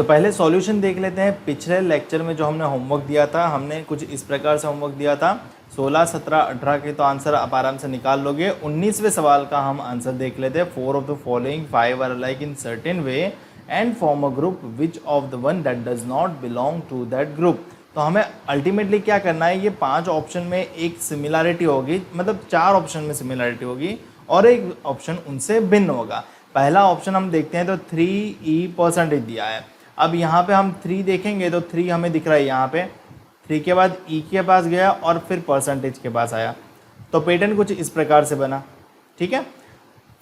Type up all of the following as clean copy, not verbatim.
पहले सॉल्यूशन देख लेते हैं। पिछले लेक्चर में जो हमने होमवर्क दिया था, हमने कुछ इस प्रकार से होमवर्क दिया था 16, 17, 18 के तो आंसर आप आराम से निकाल लोगे। 19वें सवाल का हम आंसर देख लेते हैं। 4 of the following 5 are alike in certain way and form a group which of the one that does not belong to that group. तो हमें अल्टीमेटली क्या करना है, ये 5 ऑप्शन में एक सिमिलैरिटी होगी, मतलब 4 ऑप्शन में सिमिलैरिटी होगी और एक ऑप्शन उनसे भिन्न होगा। पहला ऑप्शन हम देखते हैं तो 3e% दिया है। अब यहाँ पे हम 3 देखेंगे तो 3 हमें दिख रहा है यहाँ पे, 3 के बाद ई के पास गया और फिर परसेंटेज के पास आया। तो पैटर्न कुछ इस प्रकार से बना, ठीक है।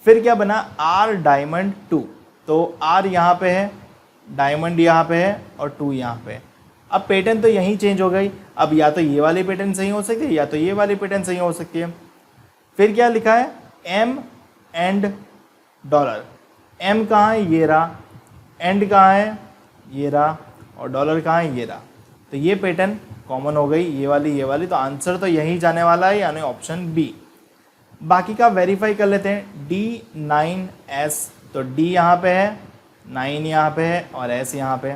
फिर क्या बना, आर डायमंड 2, तो आर यहाँ पे है, डायमंड यहाँ पे है और 2 यहाँ पे। अब पैटर्न तो यहीं चेंज हो गई। अब या तो ये वाली पैटर्न सही हो सकती है या तो ये वाली पैटर्न सही हो सकती है। फिर क्या लिखा है, एम एंड डॉलर। एम कहाँ है, ये रहा, एंड कहाँ है, ये रहा, और डॉलर कहाँ है, ये रहा। तो ये पैटर्न कॉमन हो गई, ये वाली। तो आंसर तो यही जाने वाला है, यानी ऑप्शन बी। बाकी का वेरीफाई कर लेते हैं। D9S, तो D यहाँ पे है, 9 यहाँ पे है और S यहाँ पे।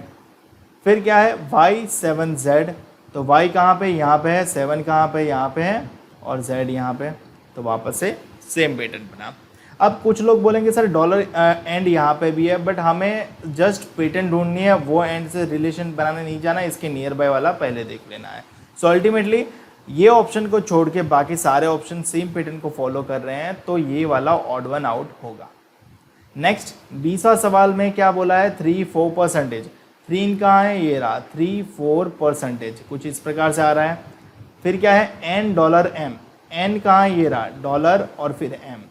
फिर क्या है, Y7Z, तो Y कहाँ पे, यहाँ पे है, 7 कहाँ पे, यहाँ पे है और Z यहाँ पे। तो वापस से सेम पैटर्न बना। अब कुछ लोग बोलेंगे सर डॉलर एंड यहाँ पे भी है, बट हमें जस्ट पैटर्न ढूंढनी है, वो एंड से रिलेशन बनाने नहीं जाना, इसके नियर बाय वाला पहले देख लेना है। सो अल्टीमेटली ये ऑप्शन को छोड़ के बाकी सारे ऑप्शन सेम पैटर्न को फॉलो कर रहे हैं, तो ये वाला ऑड वन आउट होगा। नेक्स्ट 20वां सवाल में क्या बोला है, 3-4%। 3 कहाँ है, ये रहा, 3-4%, कुछ इस प्रकार से आ रहा है। फिर क्या है, एन डॉलर एम, एन कहाँ है, ये रहा, डॉलर और फिर एम।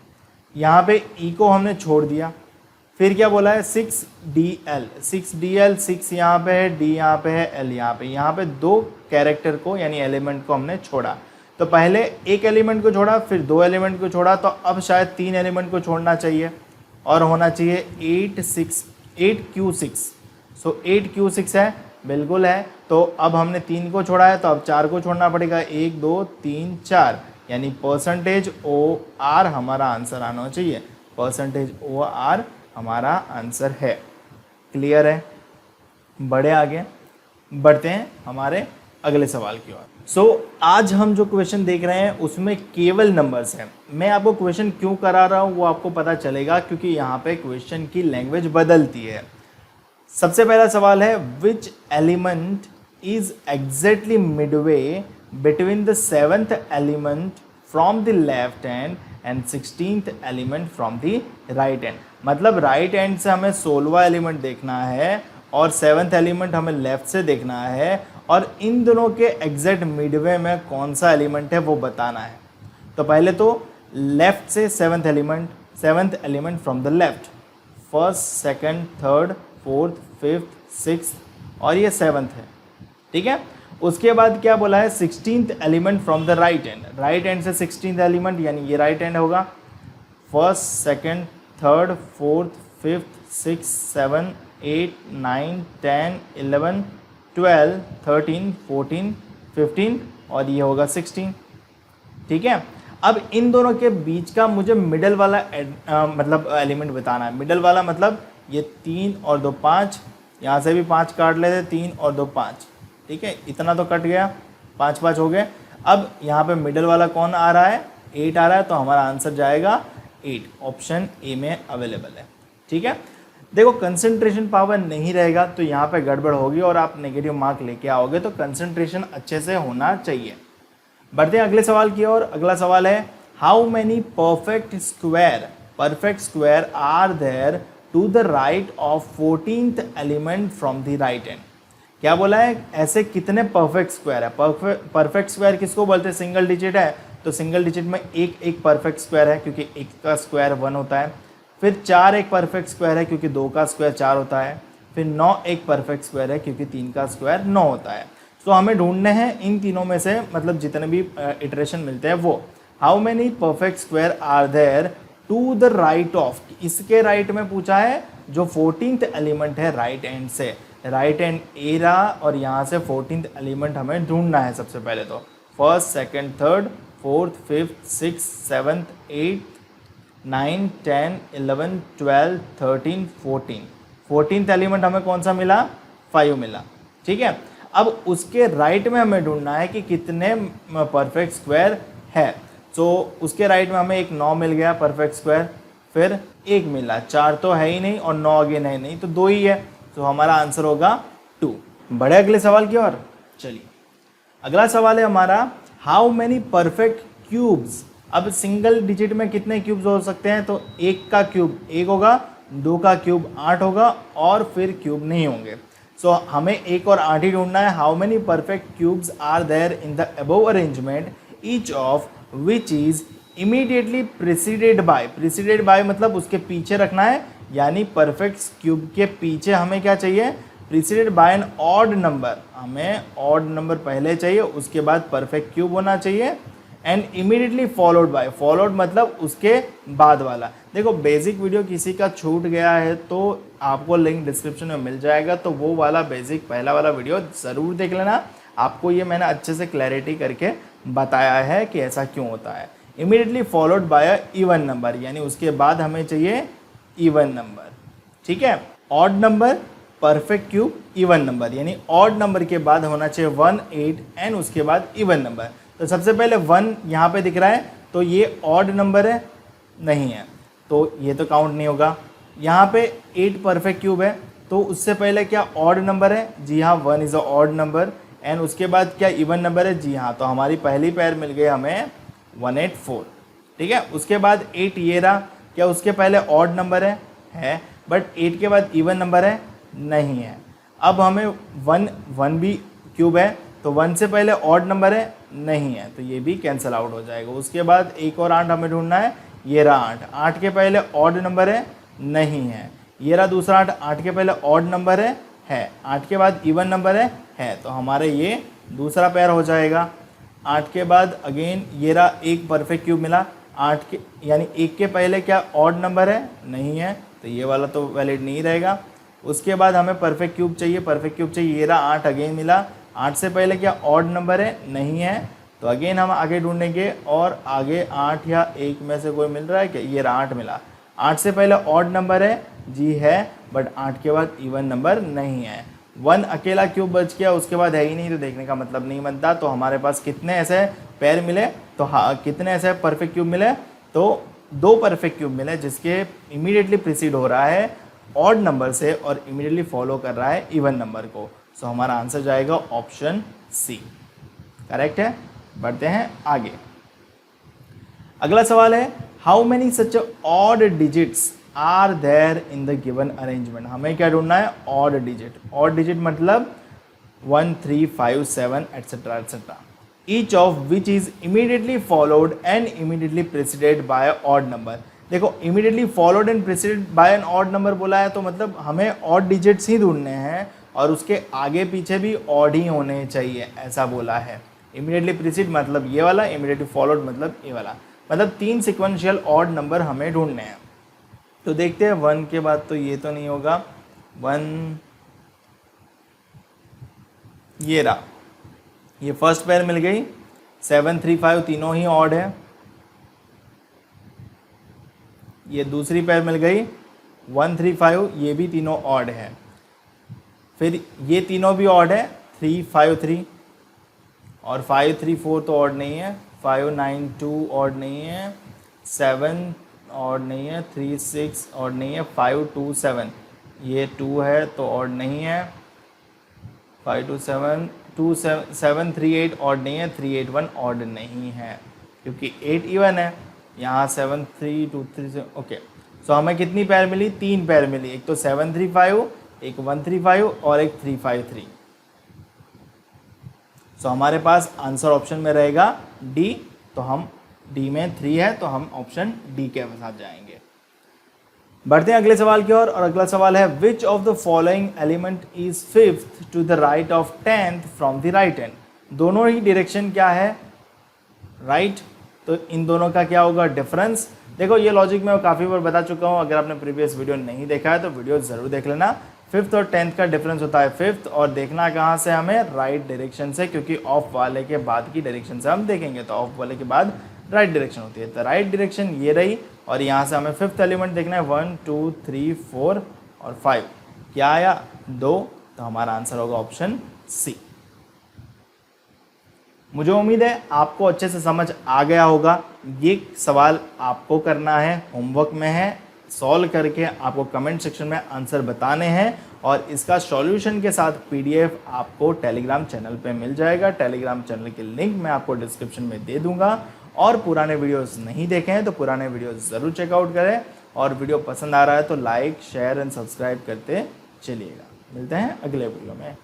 यहाँ पे ई को हमने छोड़ दिया। फिर क्या बोला है, 6DL, 6 यहाँ पे है, डी यहाँ पे है, एल यहाँ पे 2 कैरेक्टर को यानी एलिमेंट को हमने छोड़ा। तो पहले एक एलिमेंट को छोड़ा, फिर 2 एलिमेंट को छोड़ा, तो अब शायद 3 एलिमेंट को छोड़ना चाहिए और होना चाहिए 8Q6। सो 8Q6 है, बिल्कुल है। तो अब हमने 3 को छोड़ा है, तो अब 4 को छोड़ना पड़ेगा, 1 2 3 4, यानी %OR हमारा आंसर आना चाहिए। %OR हमारा आंसर है। क्लियर है, बढ़े आगे, बढ़ते हैं हमारे अगले सवाल की ओर। आज हम जो क्वेश्चन देख रहे हैं उसमें केवल नंबर्स हैं। मैं आपको क्वेश्चन क्यों करा रहा हूँ वो आपको पता चलेगा, क्योंकि यहाँ पे क्वेश्चन की लैंग्वेज बदलती है। सबसे पहला सवाल है, which element is exactly Midway between the 7th element from the left hand and 16th element from the right hand। मतलब राइट हैंड से हमें 16वां एलिमेंट देखना है और 7th एलिमेंट हमें लेफ्ट से देखना है, और इन दोनों के एग्जैक्ट मिडवे में कौन सा एलिमेंट है वो बताना है। तो पहले तो लेफ्ट से 7th element from the left, 1st, 2nd, 3rd, 4th, 5th, 6th और ये 7th है, ठीक है। उसके बाद क्या बोला है, 16th element from the right hand. Right hand से 16th एलिमेंट यानी ये राइट हैंड होगा। 1st, 2nd, 3rd, 4th, 5th, 6th, 7th, 8th, 9th, 10th, 11th, 12th, 13th, 14th, 15th और ये होगा 16, ठीक है। अब इन दोनों के बीच का मुझे मिडल वाला मतलब एलिमेंट बताना है। मिडल वाला मतलब ये 3 और 2 5, यहाँ से भी 5 काट लेते, 3 और 2 5, ठीक है। इतना तो कट गया, 5 5 हो गए। अब यहाँ पे मिडल वाला कौन आ रहा है, 8 आ रहा है, तो हमारा आंसर जाएगा 8, ऑप्शन ए में अवेलेबल है, ठीक है। देखो कंसंट्रेशन पावर नहीं रहेगा तो यहाँ पे गड़बड़ होगी और आप नेगेटिव मार्क लेके आओगे, तो कंसंट्रेशन अच्छे से होना चाहिए। बढ़ते हैं अगले सवाल की ओर। अगला सवाल है, how many perfect square are there to the right of 14th element from the right hand. क्या बोला है, ऐसे कितने परफेक्ट स्क्वायर है। परफेक्ट स्क्वायर किसको बोलते हैं, सिंगल डिजिट है तो सिंगल डिजिट में एक परफेक्ट स्क्वायर है क्योंकि 1 का स्क्वायर 1 होता है। फिर 4 एक परफेक्ट स्क्वायर है क्योंकि 2 का स्क्वायर 4 होता है। फिर 9 एक परफेक्ट स्क्वायर है क्योंकि 3 का स्क्वायर 9 होता है। तो हमें ढूंढने हैं इन तीनों में से, मतलब जितने भी इटरेशन मिलते हैं वो। How many perfect square are there to the right of, इसके राइट में पूछा है जो 14th एलिमेंट है राइट हैंड से। राइट हैंड ए रहा और यहाँ से 14th एलिमेंट हमें ढूंढना है। सबसे पहले तो 1st, 2nd, 3rd, 4th, 5th, 6th, 7th, 8th, 9, 10, 11, 12, 13, 14, 14th element हमें कौन सा मिला, 5 मिला, ठीक है। अब उसके राइट में हमें ढूंढना है कि कितने परफेक्ट स्क्वायर है। तो उसके राइट में हमें एक 9 मिल गया परफेक्ट स्क्वायर, फिर 1 मिला, 4 तो है ही नहीं और 9 अगेन है नहीं, तो 2 ही है, तो हमारा आंसर होगा 2। बढ़े अगले सवाल की ओर। चलिए अगला सवाल है हमारा, हाउ मैनी परफेक्ट क्यूब्स। अब सिंगल डिजिट में कितने क्यूब्स हो सकते हैं, तो 1 का क्यूब 1 होगा, 2 का क्यूब 8 होगा और फिर क्यूब नहीं होंगे। सो हमें 1 और 8 ही ढूंढना है। How many perfect cubes are there in the above arrangement, each of which is immediately preceded by मतलब उसके पीछे रखना है, यानी परफेक्ट क्यूब के पीछे हमें क्या चाहिए, preceded by an odd number, हमें ऑड नंबर पहले चाहिए, उसके बाद परफेक्ट क्यूब होना चाहिए, एंड इमीडिएटली फॉलोड मतलब उसके बाद वाला। देखो बेसिक वीडियो किसी का छूट गया है तो आपको लिंक डिस्क्रिप्शन में मिल जाएगा, तो वो वाला बेसिक पहला वाला वीडियो ज़रूर देख लेना। आपको ये मैंने अच्छे से क्लैरिटी करके बताया है कि ऐसा क्यों होता है। Immediately followed by even number, यानी उसके बाद हमें चाहिए इवन नंबर, ठीक है। Odd number, perfect cube, even number, यानी ऑड नंबर के बाद होना चाहिए 1, 8 एंड उसके बाद इवन नंबर। तो सबसे पहले 1 यहाँ पे दिख रहा है, तो ये ऑड नंबर है, नहीं है, तो ये तो काउंट नहीं होगा। यहाँ पे 8 परफेक्ट क्यूब है, तो उससे पहले क्या ऑड नंबर है, जी हाँ 1 is a odd number, and उसके बाद क्या इवन नंबर है, जी हाँ, तो हमारी पहली पैर मिल गई हमें 184, ठीक है। उसके बाद 8 ये रहा, क्या उसके पहले ऑड नंबर है, बट 8 के बाद इवन नंबर है, नहीं है। अब हमें 1 भी क्यूब है, तो 1 से पहले ऑड नंबर है, नहीं है, तो ये भी कैंसिल आउट हो जाएगा। उसके बाद 1 और 8 हमें ढूंढना है, ये रहा 8 के पहले ऑड नंबर है, नहीं है, ये रहा दूसरा 8 के पहले ऑड नंबर है, 8 के बाद इवन नंबर है, तो हमारे ये दूसरा पैर हो जाएगा। 8 के बाद अगेन ये रहा एक परफेक्ट क्यूब मिला, 8 के यानी 1 के पहले क्या ऑड नंबर है, नहीं है, तो ये वाला तो वैलिड नहीं रहेगा। उसके बाद हमें परफेक्ट क्यूब चाहिए, ये रहा 8 अगेन मिला, 8 से पहले क्या ऑड नंबर है, नहीं है, तो अगेन हम आगे ढूंढेंगे और आगे 8 या 1 में से कोई मिल रहा है क्या, ये रहा 8 मिला, 8 से पहले ऑड नंबर है, जी है, बट 8 के बाद इवन नंबर नहीं है। 1 अकेला क्यूब बच गया, उसके बाद है ही नहीं, तो देखने का मतलब नहीं बनता। तो हमारे पास कितने ऐसे पैर मिले, तो हाँ कितने ऐसे परफेक्ट क्यूब मिले, तो 2 परफेक्ट क्यूब मिले जिसके इमीडिएटली प्रिसीड हो रहा है ऑड नंबर से और इमीडिएटली फॉलो कर रहा है इवन नंबर को। सो हमारा आंसर जाएगा ऑप्शन सी, करेक्ट है। बढ़ते हैं आगे। अगला सवाल है, how many such odd digits are there in the given arrangement. हमें क्या ढूंढना है, ऑड डिजिट मतलब 1, 3, 5, 7 etcetera etcetera, each of which is immediately followed and immediately preceded by odd number. देखो immediately followed and preceded by an odd number बोला है, तो मतलब हमें ऑड डिजिट्स ही ढूंढने हैं और उसके आगे पीछे भी ऑड ही होने चाहिए, ऐसा बोला है। इमीडिएटली प्रीसीड मतलब ये वाला, इमीडिएटली फॉलोड मतलब ये वाला, मतलब 3 सिक्वेंशियल ऑड नंबर हमें ढूंढने हैं। तो देखते हैं 1 के बाद तो ये तो नहीं होगा, 1 ये रहा, ये फर्स्ट पेयर मिल गई, 7, 3, 5 तीनों ही ऑड है। ये दूसरी पेयर मिल गई 1, 3, 5, ये भी तीनों ऑड है। फिर ये तीनों भी ऑड है, 3, 5, 3 और 5, 3, 4 तो ऑड नहीं है, 5, 9, 2 ऑड नहीं है, 7 ऑड नहीं है, 3, 6 ऑड नहीं है, 5, 2, 7 ये 2 है तो ऑड नहीं है, 5, 2, 7 2, 7, 3, 8 ऑड नहीं है, 3, 8, 1 ऑड नहीं है क्योंकि 8 इवन है। यहाँ 7, 3, 2, 3 से ओके। सो हमें कितनी पैर मिली, 3 पैर मिली, एक तो 7, 3, 5, एक 1, 3, 5 और एक 3, 5, 3। सो हमारे पास आंसर ऑप्शन में रहेगा डी, तो हम डी में 3 है तो हम ऑप्शन डी के साथ जाएंगे। बढ़ते हैं अगले सवाल की ओर और अगला सवाल है, which of the following element is 5th to the right of 10th from the right hand. दोनों ही डायरेक्शन क्या है, राइट, तो इन दोनों का क्या होगा डिफरेंस। देखो ये लॉजिक मैं काफ़ी बार बता चुका हूँ, अगर आपने प्रीवियस वीडियो नहीं देखा है तो वीडियो ज़रूर देख लेना। 5th और 10th का डिफरेंस होता है 5th, और देखना कहाँ से हमें, राइट डायरेक्शन से, क्योंकि ऑफ वाले के बाद की डायरेक्शन से हम देखेंगे, तो ऑफ वाले के बाद राइट डायरेक्शन होती है। तो राइट डायरेक्शन ये रही और यहाँ से हमें 5th एलिमेंट देखना है 1, 2, 3, 4 और 5। क्या आया 2, तो हमारा आंसर होगा ऑप्शन सी। मुझे उम्मीद है आपको अच्छे से समझ आ गया होगा। ये सवाल आपको करना है, होमवर्क में है, सॉल्व करके आपको कमेंट सेक्शन में आंसर बताने हैं और इसका सॉल्यूशन के साथ पीडीएफ आपको टेलीग्राम चैनल पे मिल जाएगा। टेलीग्राम चैनल की लिंक मैं आपको डिस्क्रिप्शन में दे दूंगा। और पुराने वीडियोस नहीं देखे हैं तो पुराने वीडियोस ज़रूर चेकआउट करें और वीडियो पसंद आ रहा है तो लाइक शेयर एंड सब्सक्राइब करते चलिएगा। मिलते हैं अगले वीडियो में।